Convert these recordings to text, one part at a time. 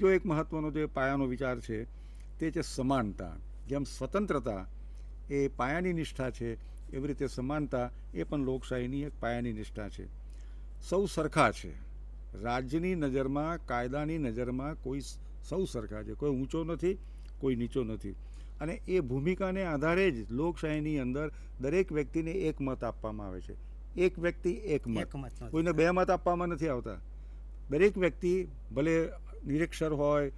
જો એક મહત્ત્વનો જે પાયાનો વિચાર છે તે છે સમાનતા. જેમ સ્વતંત્રતા એ પાયાની નિષ્ઠા છે, એવી રીતે સમાનતા એ પણ લોકશાહીની એક પાયાની નિષ્ઠા છે. સૌ સરખા છે. રાજ્યની નજરમાં, કાયદાની નજરમાં સૌ સરખા છે. કોઈ ઊંચો નથી, કોઈ નીચો નથી. અને એ ભૂમિકાને આધારે જ લોકશાહીની અંદર દરેક વ્યક્તિને એક મત આપવામાં આવે છે. એક વ્યક્તિ એક મત. કોઈને બે મત આપવામાં નથી આવતા. દરેક વ્યક્તિ ભલે નિરક્ષર હોય,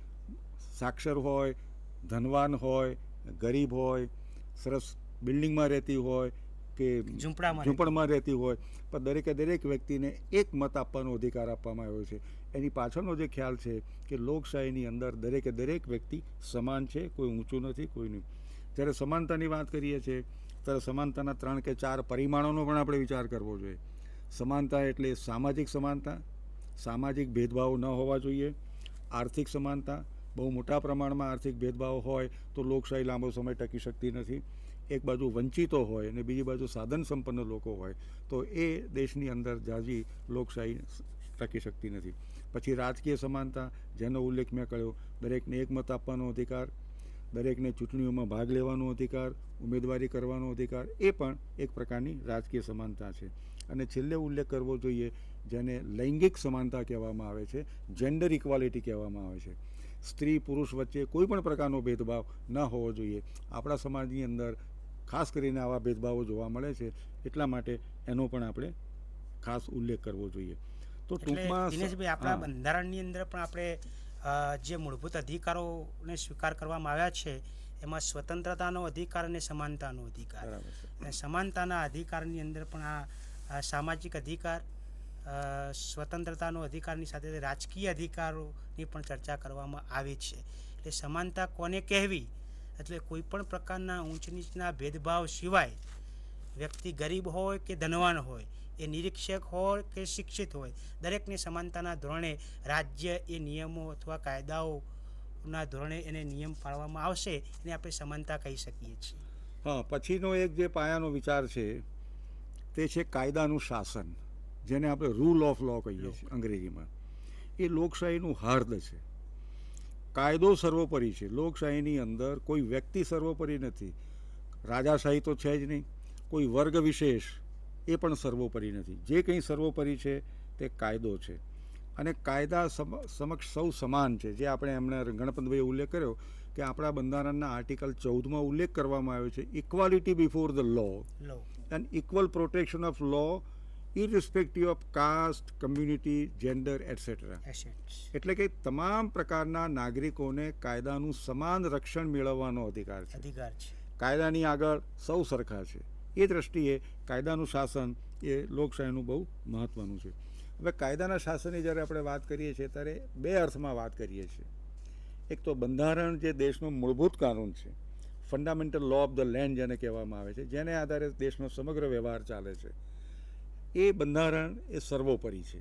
સાક્ષર હોય, ધનવાન હોય, ગરીબ હોય, સરસ બિલ્ડિંગમાં રહેતી હોય કે ઝૂંપડમાં રહેતી હોય, પણ દરેકે દરેક વ્યક્તિને એક મત આપવાનો અધિકાર આપવામાં આવ્યો છે. એની પાછળનો જે ખ્યાલ છે કે લોકશાહીની અંદર દરેકે દરેક વ્યક્તિ સમાન છે, કોઈ ઊંચું નથી, કોઈ નહીં. જ્યારે સમાનતાની વાત કરીએ છીએ ત્યારે સમાનતાના 3 કે 4 પરિમાણોનો પણ આપણે વિચાર કરવો જોઈએ. સમાનતા એટલે સામાજિક સમાનતા, સામાજિક ભેદભાવ ન હોવા જોઈએ. આર્થિક સમાનતા, બહુ મોટા પ્રમાણમાં આર્થિક ભેદભાવ હોય તો લોકશાહી લાંબો સમય ટકી શકતી નથી. એક બાજુ વંચિતો હોય અને બીજી બાજુ સાધન સંપન્ન લોકો હોય તો એ દેશની અંદર ઝાઝી લોકશાહી ટકી શકતી નથી. પછી રાજકીય સમાનતા, જેનો ઉલ્લેખ મેં કર્યો, દરેકને એક મત આપવાનો અધિકાર, દરેકને ચૂંટણીઓમાં ભાગ લેવાનો અધિકાર, ઉમેદવારી કરવાનો અધિકાર, એ પણ એક પ્રકારની રાજકીય સમાનતા છે. અને છેલ્લે ઉલ્લેખ કરવો જોઈએ જેને લૈંગિક સમાનતા કહેવામાં આવે છે, જેન્ડર ઇક્વાલિટી કહેવામાં આવે છે. સ્ત્રી પુરુષ વચ્ચે કોઈ પણ પ્રકારનો ભેદભાવ ન હોવો જોઈએ. આપણા સમાજની અંદર ખાસ કરીને આવા ભેદભાવો જોવા મળે છે, એટલા માટે એનો પણ આપણે ખાસ ઉલ્લેખ કરવો જોઈએ. તો ટૂંકમાં દિનેશભાઈ, આપણા બંધારણની અંદર પણ આપણે જે મૂળભૂત અધિકારોને સ્વીકાર કરવામાં આવ્યા છે એમાં સ્વતંત્રતાનો અધિકાર અને સમાનતાનો અધિકાર. અને સમાનતાના અધિકારની અંદર પણ આ સામાજિક અધિકાર, સ્વતંત્રતાનો અધિકારની સાથે રાજકીય અધિકારોની પણ ચર્ચા કરવામાં આવી છે. એટલે સમાનતા કોને કહેવી, એટલે કોઈ પણ પ્રકારના ઊંચ નીચના ભેદભાવ સિવાય વ્યક્તિ ગરીબ હોય કે ધનવાન હોય, એ નિરીક્ષક હોય કે શિક્ષિત હોય, દરેકને સમાનતાના ધોરણે રાજ્ય એ નિયમો અથવા કાયદાઓના ધોરણે એને નિયમ પાળવામાં આવશે, એને આપણે સમાનતા કહી શકીએ છીએ. હા, પછીનો એક જે પાયાનો વિચાર છે તે છે કાયદાનું શાસન, જેને આપણે રૂલ ઓફ લો કહીએ છીએ અંગ્રેજીમાં. એ લોકશાહીનું હાર્દ છે. કાયદો સર્વોપરી છે. લોકશાહીની અંદર કોઈ વ્યક્તિ સર્વોપરી નથી. રાજાશાહી તો છે જ નહીં. કોઈ વર્ગ વિશેષ એ પણ સર્વોપરી નથી. જે કંઈ સર્વોપરી છે તે કાયદો છે. અને કાયદા સમક્ષ સૌ સમાન છે. જે આપણે એમણે ગણપતભાઈએ ઉલ્લેખ કર્યો કે આપણા બંધારણના આર્ટિકલ 14માં ઉલ્લેખ કરવામાં આવ્યો છે, equality before the law and equal protection of law irrespective of caste, community, gender etcetera. એટલે કે તમામ પ્રકારના નાગરિકોને કાયદાનું સમાન રક્ષણ મેળવવાનો અધિકાર છે. કાયદાની આગળ સૌ સરખા છે. એ દ્રષ્ટિએ કાયદાનું શાસન એ લોકશાહીનું બહુ મહત્ત્વનું છે. હવે કાયદાના શાસનની જ્યારે આપણે વાત કરીએ છીએ ત્યારે બે અર્થમાં વાત કરીએ છીએ. એક તો બંધારણ જે દેશનું મૂળભૂત કાનૂન છે, fundamental law of the land જેને કહેવામાં આવે છે, જેને આધારે દેશનો સમગ્ર વ્યવહાર ચાલે છે, એ બંધારણ એ સર્વોપરી છે.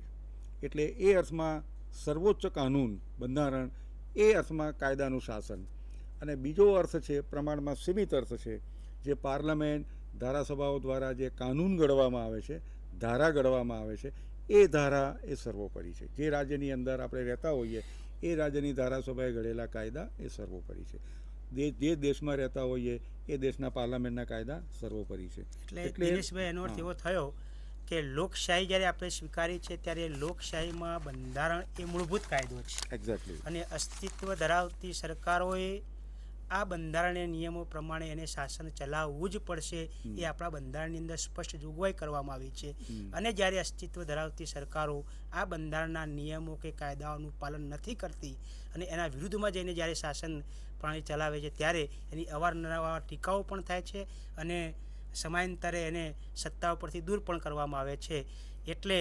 એટલે એ અર્થમાં સર્વોચ્ચ કાનૂન બંધારણ, એ અર્થમાં કાયદાનું શાસન. અને બીજો અર્થ છે, પ્રમાણમાં સીમિત અર્થ છે, જે પાર્લામેન્ટ, ધારાસભાઓ દ્વારા જે કાનૂન ઘડવામાં આવે છે, ધારા ઘડવામાં આવે છે, એ ધારા એ સર્વોપરી છે. જે રાજ્યની અંદર આપણે રહેતા હોઈએ એ રાજ્યની ધારાસભાએ ઘડેલા કાયદા એ સર્વોપરી છે. જે દેશમાં રહેતા હોઈએ એ દેશના પાર્લામેન્ટના કાયદા સર્વોપરી છે. એટલે દિનેશભાઈ, એનો અર્થ એવો થયો કે લોકશાહી જ્યારે આપણે સ્વીકારી છે ત્યારે લોકશાહીમાં બંધારણ એ મૂળભૂત કાયદો છે. એક્ઝેક્ટલી. અને અસ્તિત્વ ધરાવતી સરકારોએ આ બંધારણીય નિયમો પ્રમાણે એને શાસન ચલાવવું જ પડશે, એ આપણા બંધારણની અંદર સ્પષ્ટ જોગવાઈ કરવામાં આવી છે. અને જ્યારે અસ્તિત્વ ધરાવતી સરકારો આ બંધારણના નિયમો કે કાયદાઓનું પાલન નથી કરતી અને એના વિરુદ્ધમાં જઈને જ્યારે શાસન પ્રણાલી ચલાવે છે ત્યારે એની અવારનવાર ટીકાઓ પણ થાય છે અને સમયાંતરે એને સત્તા ઉપરથી દૂર પણ કરવામાં આવે છે. એટલે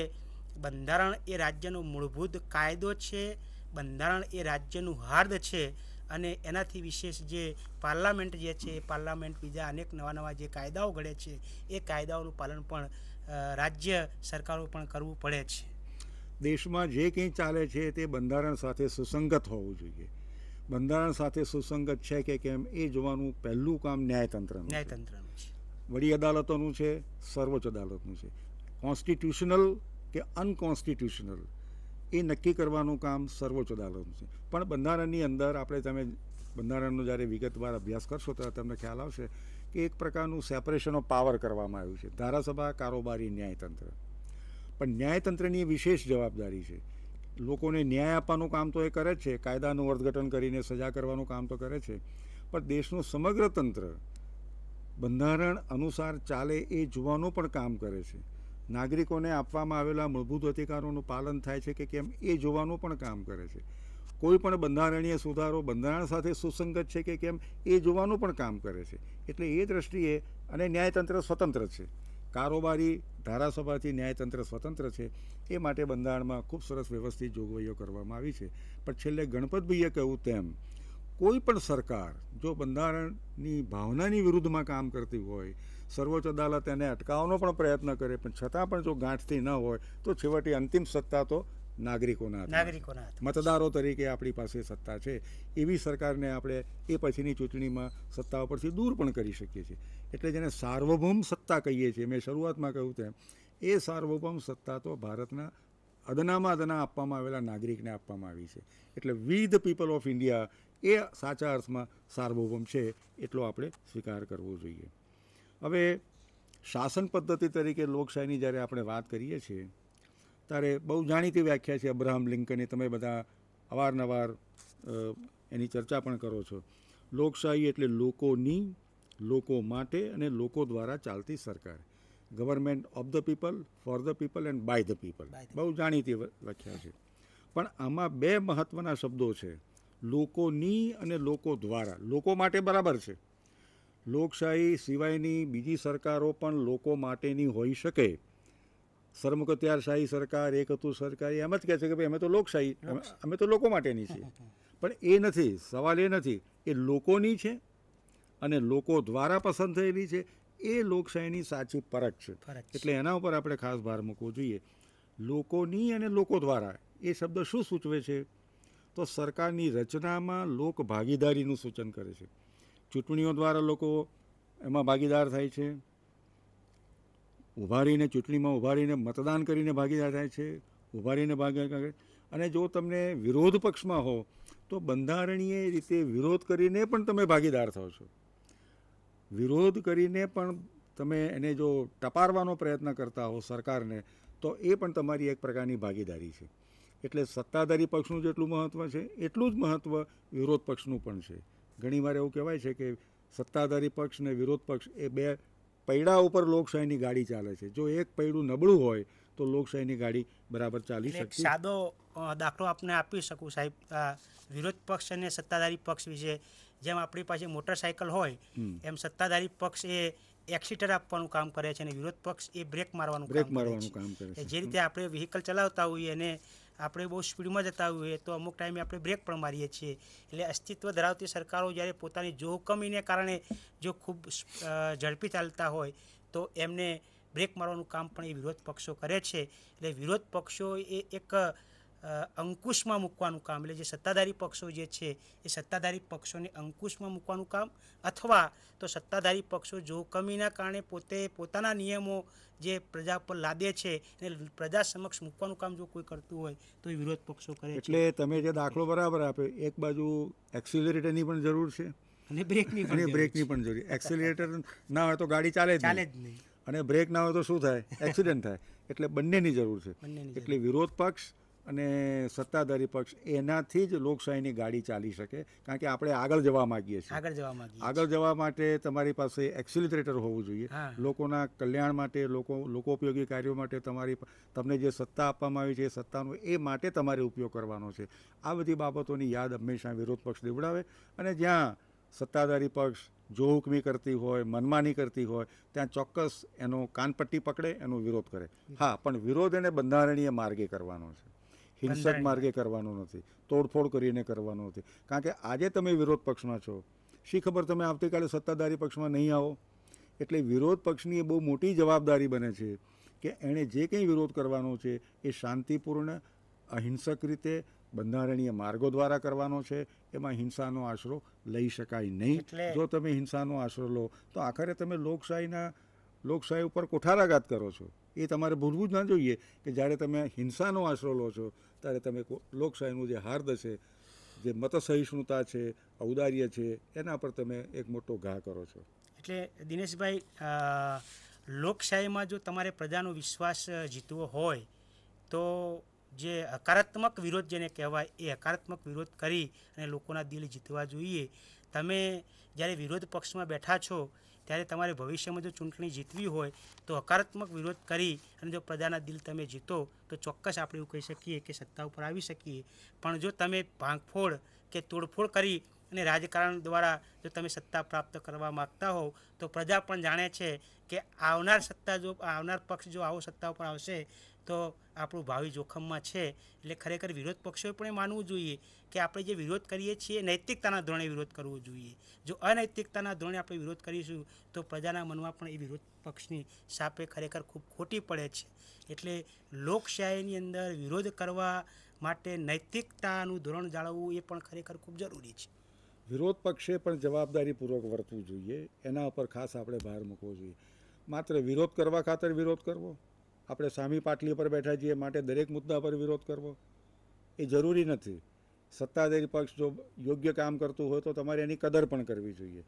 બંધારણ એ રાજ્યનો મૂળભૂત કાયદો છે, બંધારણ એ રાજ્યનું હાર્દ છે. અને એનાથી વિશેષ જે પાર્લામેન્ટ જે છે, એ પાર્લામેન્ટ બીજા અનેક નવા નવા જે કાયદાઓ ઘડે છે એ કાયદાઓનું પાલન પણ રાજ્ય સરકારો પણ કરવું પડે છે. દેશમાં જે કંઈ ચાલે છે તે બંધારણ સાથે સુસંગત હોવું જોઈએ. બંધારણ સાથે સુસંગત છે કે કેમ એ જોવાનું પહેલું કામ ન્યાયતંત્રનું છે. વડી અદાલતોનું છે, સર્વોચ્ચ અદાલતનું છે. કોન્સ્ટિટ્યુશનલ કે અનકોન્સ્ટિટ્યુશનલ એ નક્કી કરવાનું કામ સર્વોચ્ચ અદાલતનું છે. પણ બંધારણની અંદર તમે બંધારણનો જ્યારે વિગતવાર અભ્યાસ કરશો ત્યારે તમને ખ્યાલ આવશે કે એક પ્રકારનું સેપરેશન ઓફ પાવર કરવામાં આવ્યું છે. ધારાસભા, કારોબારી, ન્યાયતંત્ર. પણ ન્યાયતંત્રની વિશેષ જવાબદારી છે. લોકોને ન્યાય આપવાનું કામ તો એ કરે જ છે, કાયદાનું અર્થઘટન કરીને સજા કરવાનું કામ તો કરે છે, પણ દેશનું સમગ્ર તંત્ર બંધારણ અનુસાર ચાલે એ જોવાનું પણ કામ કરે છે. નાગરિકોને આપવામાં આવેલા મૂળભૂત અધિકારોનું પાલન થાય છે કે કેમ એ જોવાનું પણ કામ કરે છે. કોઈ પણ બંધારણીય સુધારો બંધારણ સાથે સુસંગત છે કે કેમ એ જોવાનું પણ કામ કરે છે. એટલે એ દૃષ્ટિએ અને ન્યાયતંત્ર સ્વતંત્ર છે. કારોબારી ધારાસભાથી ન્યાયતંત્ર સ્વતંત્ર છે. એ માટે બંધારણમાં ખૂબ સરસ વ્યવસ્થિત જોગવાઈઓ કરવામાં આવી છે. પણ છેલ્લે ગણપતભાઈએ કહ્યું તેમ કોઈ પણ સરકાર જો બંધારણની ભાવનાની વિરુદ્ધમાં કામ કરતી હોય, સર્વોચ્ચ અદાલત એને અટકાવવાનો પણ પ્રયત્ન કરે, પણ છતાં પણ જો ગાંઠતી ન હોય તો છેવટે અંતિમ સત્તા તો નાગરિકોના હાથમાં. મતદારો તરીકે આપણી પાસે સત્તા છે. એવી સરકારને આપણે એ પછીની ચૂંટણીમાં સત્તા ઉપરથી દૂર પણ કરી શકીએ છીએ. એટલે જેને સાર્વભૌમ સત્તા કહીએ છીએ, મેં શરૂઆતમાં કહ્યું તેમ, એ સાર્વભૌમ સત્તા તો ભારતના અદનામાં અદના આપવામાં આવેલા નાગરિકને આપવામાં આવી છે. એટલે we the people of India એ સાચા અર્થમાં સાર્વભૌમ છે, એટલો આપણે સ્વીકાર કરવો જોઈએ. હવે શાસન પદ્ધતિ તરીકે લોકશાહીની જ્યારે આપણે વાત કરીએ છીએ ત્યારે બહુ જાણીતી વ્યાખ્યા છે અબ્રાહમ લિંકનની. તમે બધા અવારનવાર એની ચર્ચા પણ કરો છો. લોકશાહી એટલે લોકોની, લોકો માટે અને લોકો દ્વારા ચાલતી સરકાર. Government of the people, for the people and by the people. બહુ જાણીતી વ્યાખ્યા છે. પણ આમાં બે મહત્ત્વના શબ્દો છે, લોકોની અને લોકો દ્વારા. લોકો માટે બરાબર છે. લોકશાહી સિવાયની બીજી સરકારો પણ લોકો માટેની હોઈ શકે. સરમુખત્યારશાહી સરકાર, એક હતું સરકાર, એમ જ કહે છે કે ભાઈ અમે તો લોકશાહી, અમે તો લોકો માટેની છીએ. પણ એ નથી, સવાલ એ નથી. એ લોકોની છે અને લોકો દ્વારા પસંદ થયેલી છે. એ લોકશાહીની સાચી પરખ છે. એટલે એના ઉપર આપણે ખાસ ભાર મૂકવો જોઈએ. લોકોની અને લોકો દ્વારા એ શબ્દ શું સૂચવે છે? તો સરકારની રચનામાં લોક ભાગીદારીનું સૂચન કરે છે. ચૂંટણીઓ દ્વારા લોકો એમાં ભાગીદાર થાય છે. ઊભા રહીને ચૂંટણીમાં ઊભા રહીને મતદાન કરીને ભાગીદાર થાય છે. ઊભા રહીને ભાગીદાર. અને જો તમને વિરોધ પક્ષમાં હો તો બંધારણીય રીતે વિરોધ કરીને પણ તમે ભાગીદાર થાવ છો. વિરોધ કરીને પણ તમે એને જો ટપારવાનો પ્રયત્ન કરતા હો સરકારને, તો એ પણ તમારી એક પ્રકારની ભાગીદારી છે. એટલે સત્તાધારી પક્ષનું જેટલું મહત્ત્વ છે એટલું જ મહત્ત્વ વિરોધ પક્ષનું પણ છે. ઘણીવાર એવું કહેવાય છે કે સત્તાધારી પક્ષ ને વિરોધ પક્ષ એ બે પૈડા ઉપર લોકશાહીની ગાડી ચાલે છે. જો એક પૈડું નબળું હોય તો લોકશાહીની ગાડી બરાબર ચાલી શકતી. સાદો દાખલો આપને આપી શકું સાહેબ, વિરોધ પક્ષ અને સત્તાધારી પક્ષ વિશે. જેમ આપણી પાસે મોટરસાયકલ હોય એમ સત્તાધારી પક્ષ એ એક્સિટર આપવાનું કામ કરે છે અને વિરોધ પક્ષ એ બ્રેક મારવાનું કામ કરે છે. જે રીતે આપણે વ્હીકલ ચલાવતા હોઈએ અને આપણે બહુ સ્પીડમાં જતા હોઈએ તો અમુક ટાઈમે આપણે બ્રેક પણ મારીએ છીએ. એટલે અસ્તિત્વ ધરાવતી સરકારો જ્યારે પોતાની જોહુકમીને કારણે જો ખૂબ ઝડપી ચાલતા હોય તો એમને બ્રેક મારવાનું કામ પણ એ વિરોધ પક્ષો કરે છે. એટલે વિરોધ પક્ષો એ એક અંકુશમાં મૂકવાનું કામ, એટલે જે સત્તાધારી પક્ષો જે છે એ સત્તાધારી પક્ષોને અંકુશમાં મૂકવાનું કામ, અથવા તો સત્તાધારી પક્ષો જોખમીના કારણે પોતાના નિયમો જે પ્રજા પર લાદે છે એને પ્રજા સમક્ષ મૂકવાનું કામ જો કોઈ કરતું હોય તો એ વિરોધ પક્ષો કરે છે. એટલે તમે જે દાખલો બરાબર આપ્યો, એક બાજુ એક્સિલરેટરની પણ જરૂર છે અને બ્રેકની પણ જરૂર. એક્સિલરેટર ના હોય તો ગાડી ચાલે જ નહીં, અને બ્રેક ના હોય તો શું થાય? એક્સિડન્ટ થાય. એટલે બંનેની જરૂર છે. એટલે વિરોધ પક્ષ અને સત્તાધારી પક્ષ એનાથી જ લોકશાહીની ગાડી ચાલી શકે. કારણ કે આપણે આગળ જવા માગીએ છીએ. આગળ જવા માટે તમારી પાસે એક્સિલરેટર હોવું જોઈએ. લોકોના કલ્યાણ માટે, લોકોપયોગી કાર્યો માટે તમને જે સત્તા આપવામાં આવી છે એ સત્તાનો એ માટે તમારે ઉપયોગ કરવાનો છે. આ બધી બાબતોની યાદ હંમેશા વિરોધ પક્ષ દેવડાવે. અને જ્યાં સત્તાધારી પક્ષ જોહુકમી કરતી હોય, મનમાની કરતી હોય, ત્યાં ચોક્કસ એનો કાનપટ્ટી પકડે, એનો વિરોધ કરે. હા, પણ વિરોધ એને બંધારણીય માર્ગે કરવાનો છે, હિંસક માર્ગે કરવાનો નથી, તોડફોડ કરીને કરવાનો નથી. કારણ કે આજે તમે વિરોધ પક્ષમાં છો, શી ખબર તમે આવતીકાલે સત્તાધારી પક્ષમાં નહીં આવો. એટલે વિરોધ પક્ષની એ બહુ મોટી જવાબદારી બને છે કે એણે જે કંઈ વિરોધ કરવાનો છે એ શાંતિપૂર્ણ, અહિંસક રીતે બંધારણીય માર્ગો દ્વારા કરવાનો છે. એમાં હિંસાનો આશરો લઈ શકાય નહીં. જો તમે હિંસાનો આશરો લો તો આખરે તમે લોકશાહી ઉપર કોઠારાઘાત કરો છો. એ તમારે ભૂલવું જ ના જોઈએ કે જ્યારે તમે હિંસાનો આશરો લો છો ત્યારે તમે લોકશાહીનું જે હાર્દ છે, જે મતસહિષ્ણુતા છે, ઔદાર્ય છે, એના પર તમે એક મોટો ઘા કરો છો. એટલે દિનેશભાઈ, લોકશાહીમાં જો તમારે પ્રજાનો વિશ્વાસ જીતવો હોય તો જે હકારાત્મક વિરોધ જેને કહેવાય એ હકારાત્મક વિરોધ કરી અને લોકોના દિલ જીતવા જોઈએ. તમે જ્યારે વિરોધ પક્ષમાં બેઠા છો ત્યારે તમારે ભવિષ્યમાં જો ચૂંટણી જીતવી હોય તો હકારાત્મક વિરોધ કરી અને જો પ્રજાના દિલ તમે જીતો તો ચોક્કસ આપણે એવું કહી શકીએ કે સત્તા ઉપર આવી શકીએ. પણ જો તમે ભાંગફોડ કે તોડફોડ કરી અને રાજકારણ દ્વારા જો તમે સત્તા પ્રાપ્ત કરવા માગતા હોવ તો પ્રજા પણ જાણે છે કે આવનાર પક્ષ જો આવો સત્તા ઉપર આવશે તો આપણું ભાવિ જોખમમાં છે. એટલે ખરેખર વિરોધ પક્ષોએ પણ એ માનવું જોઈએ કે આપણે જે વિરોધ કરીએ છીએ નૈતિકતાના ધોરણે વિરોધ કરવો જોઈએ. જો અનૈતિકતાના ધોરણે આપણે વિરોધ કરીશું તો પ્રજાના મનમાં પણ એ વિરોધ પક્ષની સાપે ખરેખર ખૂબ ખોટી પડે છે. એટલે લોકશાહીની અંદર વિરોધ કરવા માટે નૈતિકતાનું ધોરણ જાળવવું એ પણ ખરેખર ખૂબ જરૂરી છે. વિરોધ પક્ષે પણ જવાબદારીપૂર્વક વર્તવું જોઈએ, એના ઉપર ખાસ આપણે ભાર મૂકવો જોઈએ. માત્ર વિરોધ કરવા ખાતર વિરોધ કરવો, આપણે સામી પાટલી પર બેઠા છીએ માટે દરેક મુદ્દા પર વિરોધ કરવો એ જરૂરી નથી. સત્તાધારી પક્ષ જો યોગ્ય કામ કરતું હોય તો તમારે એની કદર પણ કરવી જોઈએ.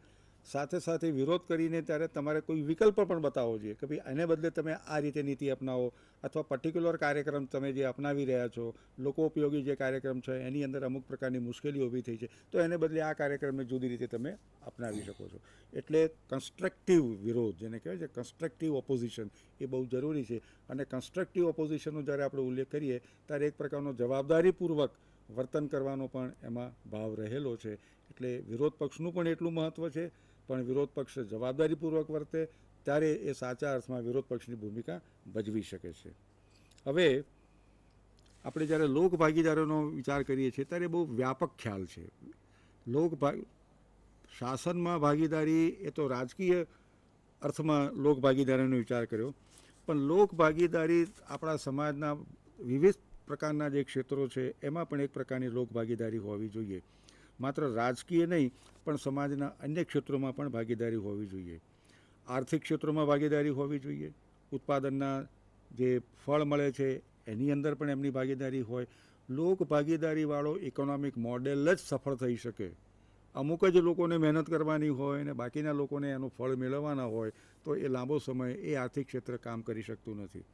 સાથે સાથે વિરોધ કરીને ત્યારે તમારે કોઈ વિકલ્પ પણ બતાવવો જોઈએ કે ભાઈ એને બદલે તમે આ રીતે નીતિ અપનાવો, અથવા પર્ટિક્યુલર કાર્યક્રમ તમે જે અપનાવી રહ્યા છો, લોકો ઉપયોગી જે કાર્યક્રમ છે એની અંદર અમુક પ્રકારની મુશ્કેલીઓ ઊભી થઈ છે તો એને બદલે આ કાર્યક્રમને જુદી રીતે તમે અપનાવી શકો છો. એટલે કન્સ્ટ્રક્ટિવ વિરોધ જેને કહેવાય છે, કન્સ્ટ્રક્ટિવ ઓપોઝિશન એ બહુ જરૂરી છે. અને કન્સ્ટ્રક્ટિવ ઓપોઝિશનનો જ્યારે આપણે ઉલ્લેખ કરીએ ત્યારે એક પ્રકારનો જવાબદારીપૂર્વક વર્તન કરવાનો પણ એમાં ભાવ રહેલો છે. એટલે વિરોધ પક્ષનું પણ એટલું મહત્ત્વ છે, પણ વિરોધ પક્ષ જવાબદારીપૂર્વક વર્તે ત્યારે એ સાચા અર્થમાં વિરોધ પક્ષની ભૂમિકા ભજવી શકે છે. હવે આપણે જ્યારે લોક ભાગીદારીનો વિચાર કરીએ છીએ ત્યારે બહુ વ્યાપક ખ્યાલ છે. શાસનમાં ભાગીદારી એ તો રાજકીય અર્થમાં લોક ભાગીદારીનો વિચાર કર્યો, પણ લોક ભાગીદારી આપણા સમાજના વિવિધ પ્રકારના જે ક્ષેત્રો છે એમાં પણ એક પ્રકારની લોક ભાગીદારી હોવી જોઈએ. માત્ર રાજકીય નહીં પણ સમાજના અન્ય ક્ષેત્રોમાં પણ ભાગીદારી હોવી જોઈએ. આર્થિક ક્ષેત્રોમાં ભાગીદારી હોવી જોઈએ, ઉત્પાદનના જે ફળ મળે છે એની અંદર પણ એમની ભાગીદારી હોય. લોક ભાગીદારીવાળો ઇકોનોમિક મોડેલ જ સફળ થઈ શકે. અમુક જ લોકોને મહેનત કરવાની હોય અને બાકીના લોકોને એનું ફળ મેળવવાના હોય તો એ લાંબો સમય એ આર્થિક ક્ષેત્ર કામ કરી શકતું નથી.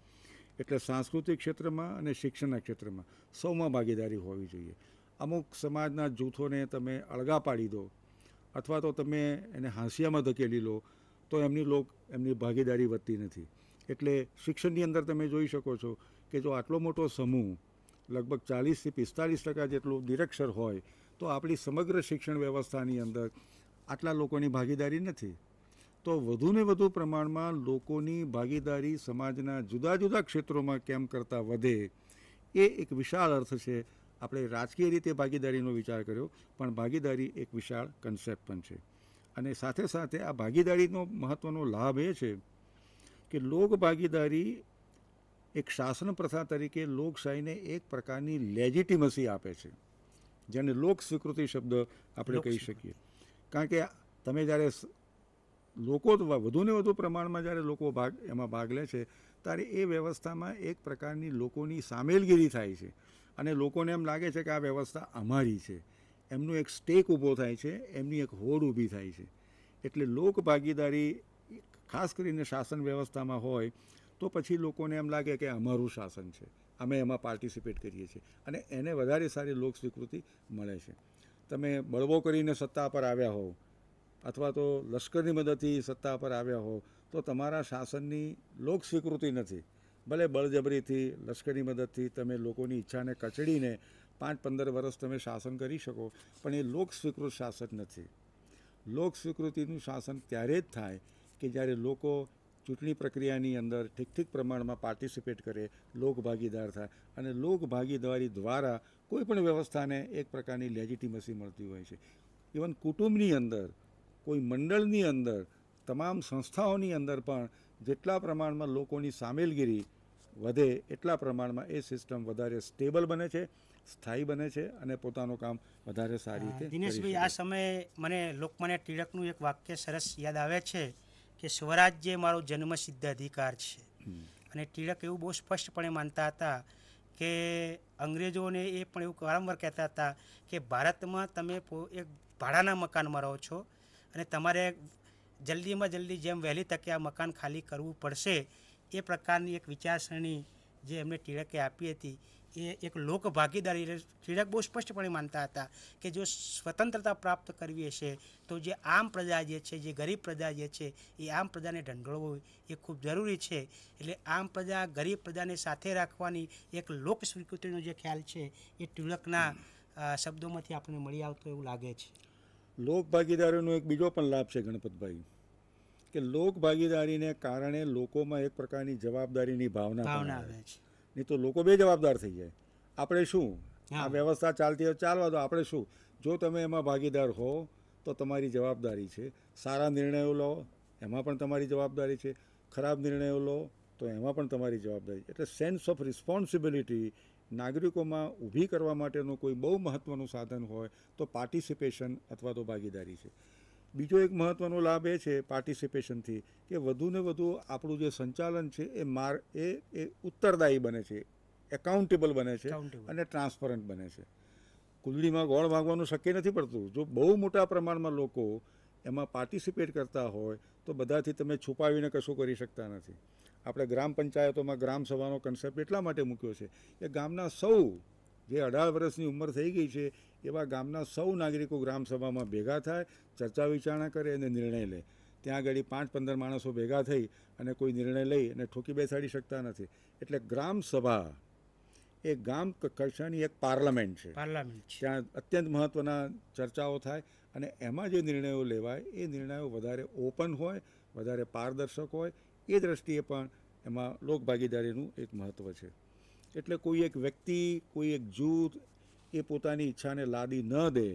એટલે સાંસ્કૃતિક ક્ષેત્રમાં અને શિક્ષણના ક્ષેત્રમાં સૌમાં ભાગીદારી હોવી જોઈએ. અમુક સમાજના જૂથોને તમે અળગા પાડી દો અથવા તો તમે એને હાંસિયામાં ધકેલી લો તો એમની ભાગીદારી વધતી નથી. એટલે શિક્ષણની અંદર તમે જોઈ શકો છો કે જો આટલો મોટો સમૂહ લગભગ 40થી 45% જેટલું નિરક્ષર હોય તો આપણી સમગ્ર શિક્ષણ વ્યવસ્થાની અંદર આટલા લોકોની ભાગીદારી નથી. તો વધુને વધુ પ્રમાણમાં લોકોની ભાગીદારી સમાજના જુદા જુદા ક્ષેત્રોમાં કેમ કરતાં વધે એ એક વિશાળ અર્થ છે. આપણે રાજકીય રીતે ભાગીદારીનો વિચાર કર્યો, પણ ભાગીદારી એક વિશાળ કન્સેપ્ટ પણ છે. અને સાથે સાથે આ ભાગીદારીનો મહત્ત્વનો લાભ એ છે કે લોક ભાગીદારી એક શાસન પ્રથા તરીકે લોકશાહીને એક પ્રકારની લેજિટિમસી આપે છે, જેને લોક સ્વીકૃતિ શબ્દ આપણે કહી શકીએ. કારણ કે તમે જ્યારે લોકો વધુને વધુ પ્રમાણમાં જ્યારે લોકો એમાં ભાગ લે છે ત્યારે એ વ્યવસ્થામાં એક પ્રકારની લોકોની સામેલગીરી થાય છે અને લોકોને એમ લાગે છે કે આ વ્યવસ્થા અમારી છે. એમનું એક સ્ટેક ઊભો થાય છે, એમની એક હોડ ઊભી થાય છે. એટલે લોક ભાગીદારી ખાસ કરીને શાસન વ્યવસ્થામાં હોય તો પછી લોકોને એમ લાગે કે અમારું શાસન છે, અમે એમાં પાર્ટિસિપેટ કરીએ છીએ અને એને વધારે સારી લોક સ્વીકૃતિ મળે છે. તમે બળવો કરીને સત્તા પર આવ્યા હોવ અથવા તો લશ્કરની મદદથી સત્તા પર આવ્યા હોવ તો તમારા શાસનની લોક સ્વીકૃતિ નથી. ભલે બળજબરીથી લશ્કરની મદદથી તમે લોકોની ઈચ્છાને કચડીને 5-15 વર્ષ તમે શાસન કરી શકો, પણ એ લોક સ્વીકૃત શાસન નથી. લોક સ્વીકૃતિનું શાસન ત્યારે જ થાય કે જ્યારે લોકો ચૂંટણી પ્રક્રિયાની અંદર ઠીક પ્રમાણમાં પાર્ટિસિપેટ કરે, લોક ભાગીદાર થાય અને લોક ભાગીદારી દ્વારા કોઈ પણ વ્યવસ્થાને એક પ્રકારની લેજિટિમસી મળતી હોય છે. ઇવન કુટુંબની અંદર, કોઈ મંડળની અંદર, તમામ સંસ્થાઓની અંદર પણ જેટલા પ્રમાણમાં લોકોની સામેલગીરી વધે એટલા પ્રમાણમાં એ સિસ્ટમ વધારે સ્ટેબલ બને છે, સ્થાયી બને છે અને પોતાનું કામ વધારે સારી રીતે. દિનેશભાઈ, આ સમયે મને લોકમાન્ય ટિળકનું એક વાક્ય સરસ યાદ આવે છે કે સ્વરાજ્ય મારો જન્મસિદ્ધ અધિકાર છે. અને ટિળક એવું બહુ સ્પષ્ટપણે માનતા હતા કે અંગ્રેજોને એ પણ એવું વારંવાર કહેતા હતા કે ભારતમાં તમે એક ભાડાના મકાનમાં રહો છો અને તમારે જલ્દીમાં જલ્દી જેમ વહેલી તકે આ મકાન ખાલી કરવું પડશે. એ પ્રકારની એક વિચારસરણી જે એમને ટિળકે આપી હતી એ એક લોક ભાગીદારી. ટિળક બહુ સ્પષ્ટપણે માનતા હતા કે જો સ્વતંત્રતા પ્રાપ્ત કરવી હશે તો જે આમ પ્રજા જે છે, જે ગરીબ પ્રજા જે છે, એ આમ પ્રજાને ઢંઢોળવું એ ખૂબ જરૂરી છે. એટલે આમ પ્રજા, ગરીબ પ્રજાને સાથે રાખવાની એક લોક સ્વીકૃતિનો જે ખ્યાલ છે એ ટિળકના શબ્દોમાંથી આપણને મળી આવતો એવું લાગે છે. લોક ભાગીદારીનો એક બીજો પણ લાભ છે ગણપતભાઈ, કે લોક ભાગીદારીને કારણે લોકોમાં એક પ્રકારની જવાબદારીની ભાવના પણ આવે આવે છે. નહીં તો લોકો બે જવાબદાર થઈ જાય. આપણે શું આ હા. વ્યવસ્થા ચાલતી હોય ચાલવા દો, આપણે શું, જો તમે એમાં ભાગીદાર હો તો તમારી જવાબદારી છે. સારા નિર્ણયો લો એમાં પણ તમારી જવાબદારી છે, ખરાબ નિર્ણયો લો તો એમાં પણ તમારી જવાબદારી છે. એટલે સેન્સ ઓફ રિસ્પોન્સિબિલિટી નાગરિકોમાં ઊભી કરવા માટેનું કોઈ બહુ મહત્ત્વનું સાધન હોય તો પાર્ટિસિપેશન અથવા તો ભાગીદારી છે. બીજો એક મહત્ત્વનો લાભ એ છે પાર્ટિસિપેશનથી કે વધુને વધુ આપણું જે સંચાલન છે એ ઉત્તરદાયી બને છે, એકાઉન્ટેબલ બને છે Accountable. અને ટ્રાન્સપરન્ટ બને છે. કુંડળીમાં ગોળ ભાગવાનું શક્ય નથી પડતું. જો બહુ મોટા પ્રમાણમાં લોકો એમાં પાર્ટિસિપેટ કરતા હોય તો બધાથી તમે છુપાવીને કશું કરી શકતા નથી. આપણે ગ્રામ પંચાયતોમાં ગ્રામ સભાનો કન્સેપ્ટ એટલા માટે મૂક્યો છે કે ગામના સૌ જે 18 વર્ષની ઉંમર થઈ ગઈ છે એવા ગામના સૌ નાગરિકો ગ્રામ સભામાં ભેગા થાય, ચર્ચા વિચારણા કરે અને નિર્ણય લે. ત્યાં આગળ 5-15 માણસો ભેગા થઈ અને કોઈ નિર્ણય લઈ અને ઠોકી બેસાડી શકતા નથી. એટલે ગ્રામ સભા એ ગામ કક્ષાની એક પાર્લામેન્ટ છે. પાર્લામેન્ટ છે. ત્યાં અત્યંત મહત્ત્વના ચર્ચાઓ થાય અને એમાં જે નિર્ણયો લેવાય એ નિર્ણયો વધારે ઓપન હોય, વધારે પારદર્શક હોય. એ દ્રષ્ટિએ પણ એમાં લોકભાગીદારીનું એક મહત્ત્વ છે. એટલે કોઈ એક વ્યક્તિ, કોઈ એક જૂથ એ પોતાની ઈચ્છાને લાદી ન દે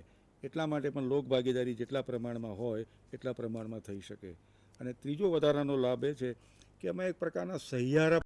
એટલા માટે પણ લોકભાગીદારી જેટલા પ્રમાણમાં હોય એટલા પ્રમાણમાં થઈ શકે. અને ત્રીજો વધારાનો લાભ એ છે કે એમાં એક પ્રકારના સહિયારા